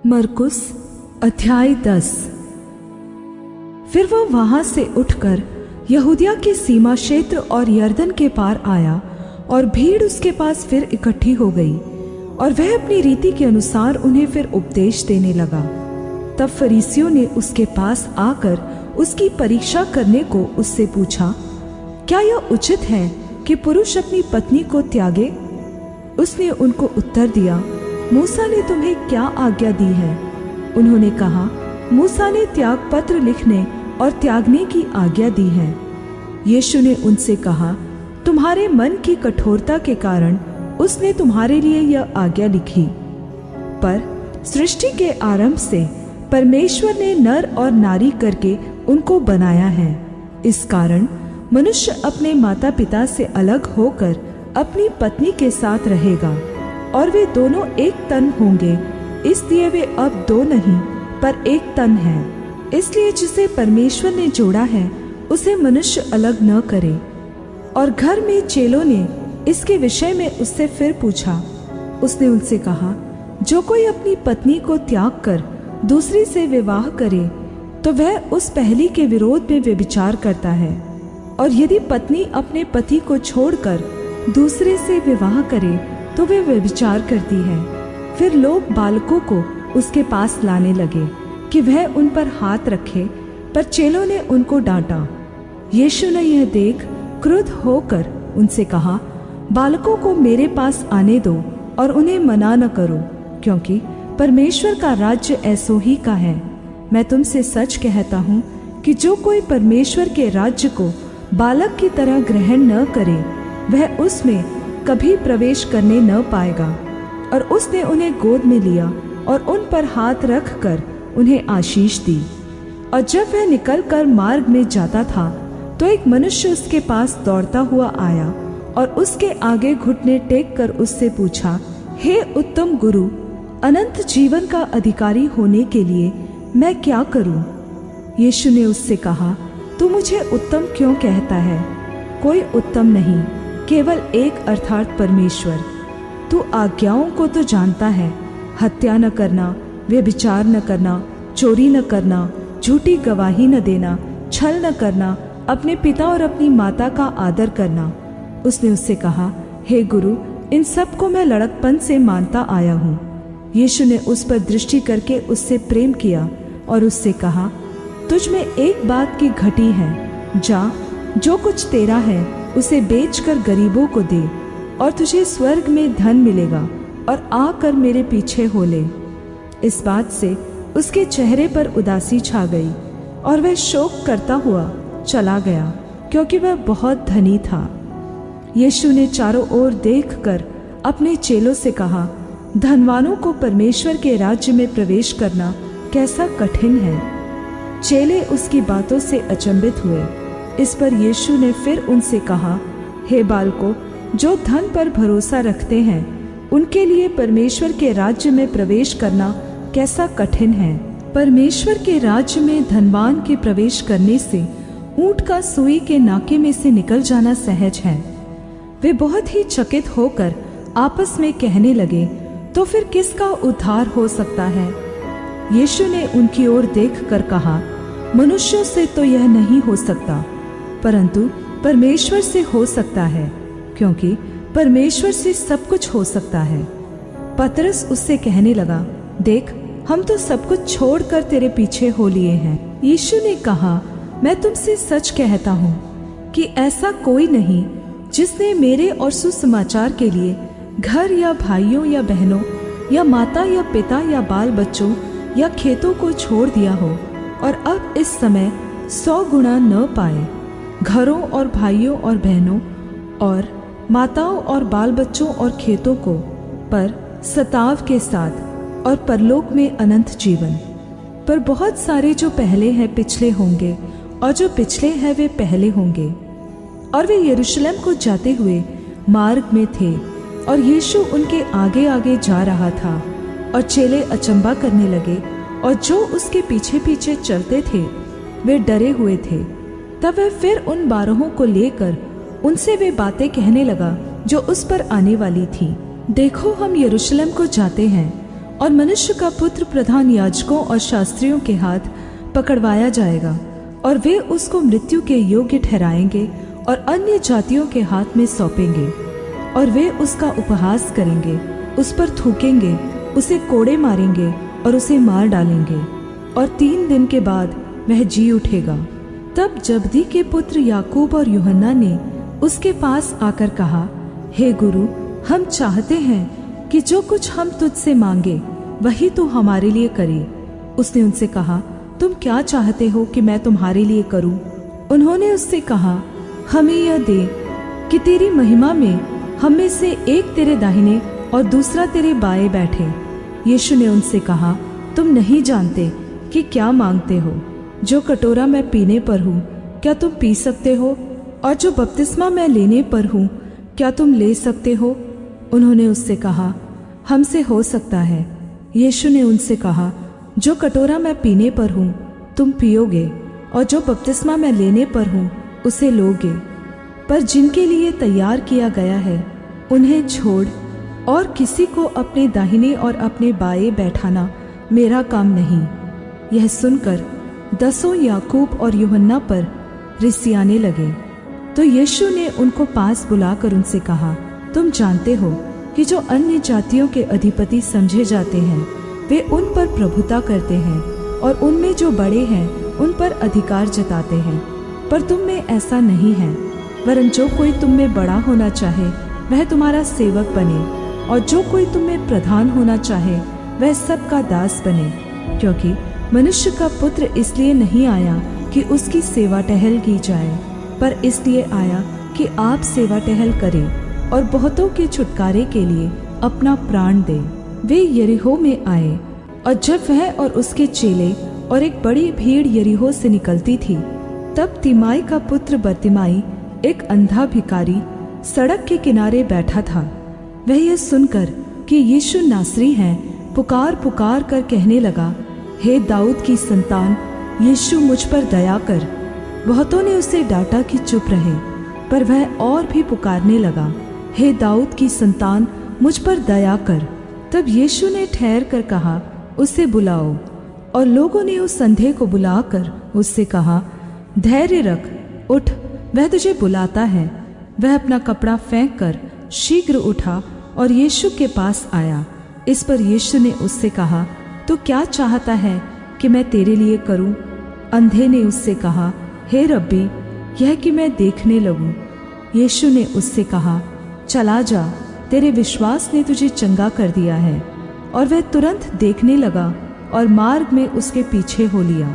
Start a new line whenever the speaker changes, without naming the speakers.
मरकुस अध्याय 10। फिर वह वहां से उठकर यहूदिया के सीमा क्षेत्र और यरदन के पार आया और भीड़ उसके पास फिर इकट्ठी हो गई और वह अपनी रीति के अनुसार उन्हें फिर उपदेश देने लगा। तब फरीसियों ने उसके पास आकर उसकी परीक्षा करने को उससे पूछा, क्या यह उचित है कि पुरुष अपनी पत्नी को त्यागे? उसने उनको उत्तर दिया, मूसा ने तुम्हें क्या आज्ञा दी है? उन्होंने कहा, मूसा ने त्याग पत्र लिखने और त्यागने की आज्ञा दी है। यीशु ने उनसे कहा, तुम्हारे मन की कठोरता के कारण उसने तुम्हारे लिए यह आज्ञा लिखी। पर सृष्टि के आरंभ से परमेश्वर ने नर और नारी करके उनको बनाया है। इस कारण मनुष्य अपने माता पिता से अलग होकर अपनी पत्नी के साथ रहेगा और वे दोनों एक तन होंगे। इसलिए वे अब दो नहीं पर एक तन है। इसलिए जिसे परमेश्वर ने जोड़ा है उसे मनुष्य अलग न करे। और घर में चेलों ने इसके विषय में उससे फिर पूछा। उसने उनसे कहा, जो कोई अपनी पत्नी को त्याग कर दूसरी से विवाह करे तो वह उस पहली के विरोध में व्यभिचार करता है। और यदि पत्नी अपने पति को छोड़कर दूसरे से विवाह करे तो वे व्यभिचार करती है। फिर लोग बालकों को उसके पास लाने लगे कि वह उन पर हाथ रखे, पर चेलों ने उनको डांटा। यीशु ने यह देख क्रुद्ध होकर उनसे कहा, बालकों को मेरे पास आने दो और उन्हें मना न करो, क्योंकि परमेश्वर का राज्य ऐसो ही का है। मैं तुमसे सच कहता हूँ कि जो कोई परमेश्वर के राज्य को बालक की तरह ग्रहण न करे वह उसमें कभी प्रवेश करने न पाएगा। और उसने उन्हें गोद में लिया और उन पर हाथ रख कर उन्हें आशीष दी। और जब वह निकलकर मार्ग में जाता था तो एक मनुष्य उसके पास दौड़ता हुआ आया और उसके आगे घुटने टेक कर उससे पूछा, हे उत्तम गुरु, अनंत जीवन का अधिकारी होने के लिए मैं क्या करूं? यीशु ने उससे कहा, तू मुझे उत्तम क्यों कहता है? कोई उत्तम नहीं, केवल एक अर्थात परमेश्वर। तू आज्ञाओं को तो जानता है, हत्या न करना, व्यभिचार न करना, चोरी न करना, झूठी गवाही न देना, छल न करना, अपने पिता और अपनी माता का आदर करना। उसने उससे कहा, हे गुरु, इन सब को मैं लड़कपन से मानता आया हूँ। यीशु ने उस पर दृष्टि करके उससे प्रेम किया और उससे कहा, तुझ में एक बात की घटी है, जा, जो कुछ तेरा है उसे बेचकर गरीबों को दे और तुझे स्वर्ग में धन मिलेगा, और आकर मेरे पीछे हो ले। इस बात से उसके चेहरे पर उदासी छा गई और वह शोक करता हुआ चला गया, क्योंकि वह बहुत धनी था। यीशु ने चारों ओर देखकर अपने चेलों से कहा, धनवानों को परमेश्वर के राज्य में प्रवेश करना कैसा कठिन है। चेले उसकी बातों से अचंभित हुए। इस पर यीशु ने फिर उनसे कहा, हे बालकों, जो धन पर भरोसा रखते हैं उनके लिए परमेश्वर के राज्य में प्रवेश करना कैसा कठिन है। परमेश्वर के राज्य में धनवान के प्रवेश करने से ऊंट का सुई के नाके में से निकल जाना सहज है। वे बहुत ही चकित होकर आपस में कहने लगे, तो फिर किसका उद्धार हो सकता है? यीशु ने उनकी ओर देखकर कहा, मनुष्यों से तो यह नहीं हो सकता, परंतु परमेश्वर से हो सकता है, क्योंकि परमेश्वर से सब कुछ हो सकता है। पतरस उससे कहने लगा, देख, हम तो सब कुछ छोड़कर तेरे पीछे हो लिए हैं। यीशु ने कहा, मैं तुमसे सच कहता हूँ कि ऐसा कोई नहीं जिसने मेरे और सुसमाचार के लिए घर या भाइयों या बहनों या माता या पिता या बाल बच्चों या खेतों को छोड़ दिया हो और अब इस समय 100 गुना न पाए, घरों और भाइयों और बहनों और माताओं और बाल बच्चों और खेतों को, पर सताव के साथ और परलोक में अनंत जीवन। पर बहुत सारे जो पहले हैं पिछले होंगे और जो पिछले हैं वे पहले होंगे। और वे यरूशलेम को जाते हुए मार्ग में थे और यीशु उनके आगे आगे जा रहा था और चेले अचंभा करने लगे और जो उसके पीछे पीछे चलते थे वे डरे हुए थे। तब वह फिर उन 12 को लेकर उनसे वे बातें कहने लगा जो उस पर आने वाली थी। देखो, हम यरूशलेम को जाते हैं और मनुष्य का पुत्र प्रधान याजकों और शास्त्रियों के हाथ पकड़वाया जाएगा, और वे उसको मृत्यु के योग्य ठहराएंगे और अन्य जातियों के हाथ में सौंपेंगे। और वे उसका उपहास करेंगे, उस पर थूकेंगे, उसे कोड़े मारेंगे और उसे मार डालेंगे, और 3 दिन के बाद वह जी उठेगा। तब जब्दी के पुत्र याकूब और यूहन्ना ने उसके पास आकर कहा, हे गुरु, हम चाहते हैं कि जो कुछ हम तुझसे मांगे वही तू हमारे लिए करे। उसने उनसे कहा, तुम क्या चाहते हो कि मैं तुम्हारे लिए करूं? उन्होंने उससे कहा, हमें यह दे कि तेरी महिमा में हम में से एक तेरे दाहिने और दूसरा तेरे बाएं बैठे। यीशु ने उनसे कहा, तुम नहीं जानते कि क्या मांगते हो। जो कटोरा मैं पीने पर हूँ क्या तुम पी सकते हो? और जो बपतिस्मा मैं लेने पर हूँ क्या तुम ले सकते हो? उन्होंने उससे कहा, हमसे हो सकता है। यीशु ने उनसे कहा, जो कटोरा मैं पीने पर हूँ तुम पियोगे, और जो बपतिस्मा मैं लेने पर हूँ उसे लोगे। पर जिनके लिए तैयार किया गया है उन्हें छोड़ और किसी को अपने दाहिने और अपने बाएं बैठाना मेरा काम नहीं। यह सुनकर 10 याकूब और यूहन्ना पर रिसियाने लगे। तो यीशु ने उनको पास बुलाकर उनसे कहा, तुम जानते हो कि जो अन्य जातियों के अधिपति समझे जाते हैं वे उन पर प्रभुता करते हैं, और उनमें जो बड़े हैं उन पर अधिकार जताते हैं। पर तुम में ऐसा नहीं है, वरन जो कोई तुम में बड़ा होना चाहे वह तुम्हारा सेवक बने, और जो कोई तुम में प्रधान होना चाहे वह सबका दास बने। क्योंकि मनुष्य का पुत्र इसलिए नहीं आया कि उसकी सेवा टहल की जाए, पर इसलिए आया कि आप सेवा टहल करें और बहुतों के छुटकारे के लिए अपना प्राण दे। वे यरीहो में आए, और जब वह और उसके चेले और एक बड़ी भीड़ यरीहो से निकलती थी, तब तिमाई का पुत्र बर्तिमाई, एक अंधा भिखारी, सड़क के किनारे बैठा था। वह यह सुनकर कि यीशु नासरी है पुकार पुकार कर कहने लगा, हे दाऊद की संतान, यीशु मुझ पर दया कर। बहुतों ने उसे डांटा कि चुप रहे, पर वह और भी पुकारने लगा, हे दाऊद की संतान, मुझ पर दया कर। तब यीशु ने ठहर कर कहा, उसे बुलाओ। और लोगों ने उस अंधे को बुलाकर उससे कहा, धैर्य रख, उठ, वह तुझे बुलाता है। वह अपना कपड़ा फेंक कर शीघ्र उठा और यीशु के पास आया। इस पर यीशु ने उससे कहा, तू क्या चाहता है कि मैं तेरे लिए करूं? अंधे ने उससे कहा, हे रब्बी, यह कि मैं देखने लगूं। यीशु ने उससे कहा, चला जा, तेरे विश्वास ने तुझे चंगा कर दिया है। और वह तुरंत देखने लगा और मार्ग में उसके पीछे हो लिया।